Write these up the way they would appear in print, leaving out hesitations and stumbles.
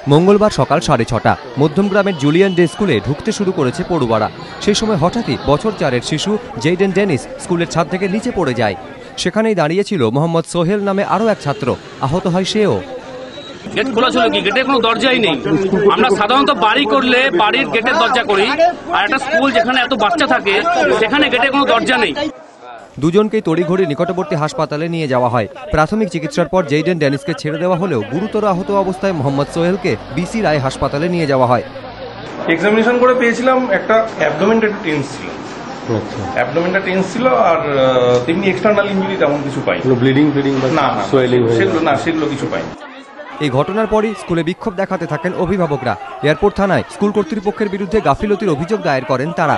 মঙ্গলবার সকাল 6:30 মধ্যমগ্রামের Julian day স্কুলে ঢুকতে শুরু করেছে পড়ুয়ারা। সেই সময় হঠাৎই বছর 4-এর শিশু জেইডেন ডেনিস স্কুলের ছাদ থেকে নিচে পড়ে যায়। সেখানেই দাঁড়িয়েছিল মোহাম্মদ সোহেল নামে আরও এক ছাত্র, আহত হয় সেও। গেট খোলা ছিল কি? গেটের কোনো দরজাই নেই। আমরা সাধারণত বাড়ি করলে বাড়ির গেটের দরজা করি, আর একটা স্কুল যেখানে এত বাচ্চা থাকে সেখানে গেটের কোনো দরজা নেই। দুজনকেই তড়িঘড়ি নিকটবর্তী হাসপাতালে নিয়ে যাওয়া হয়। প্রাথমিক চিকিৎসার পর জেইডেন ডেনিসকে ছেড়ে দেওয়া হলেও গুরুতর আহত অবস্থায় মোহাম্মদ সোহেলকে বিসি রায় হাসপাতালে নিয়ে যাওয়া হয়। এক্সামিনেশন করে পেয়েছিলাম একটা অ্যাবডোমেনটা টেন্স ছিল, অ্যাবডোমেনটা টেন্স ছিল, আর তেমনি এক্সটার্নাল ইনজুরি তেমন কিছু পাই। ব্লিডিং না, সেগুলো কিছু পাই। এই ঘটনার পরই স্কুলে বিক্ষোভ দেখাতে থাকেন অভিভাবকরা। এয়ারপোর্ট থানায় স্কুল কর্তৃপক্ষের বিরুদ্ধে গাফিলতির অভিযোগ দায়ের করেন তারা।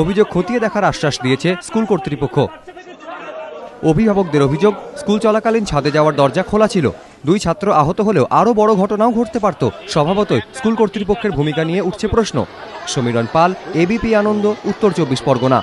অভিযোগ খতিয়ে দেখার আশ্বাস দিয়েছে স্কুল কর্তৃপক্ষ। অভিভাবকদের অভিযোগ, স্কুল চলাকালীন ছাদে যাওয়ার দরজা খোলা ছিল। 2 ছাত্র আহত হলেও আরও বড় ঘটনাও ঘটতে পারত। স্বভাবতই স্কুল কর্তৃপক্ষের ভূমিকা নিয়ে উঠছে প্রশ্ন। সমীরণ পাল, এবিপি আনন্দ, উত্তর 24 পরগনা।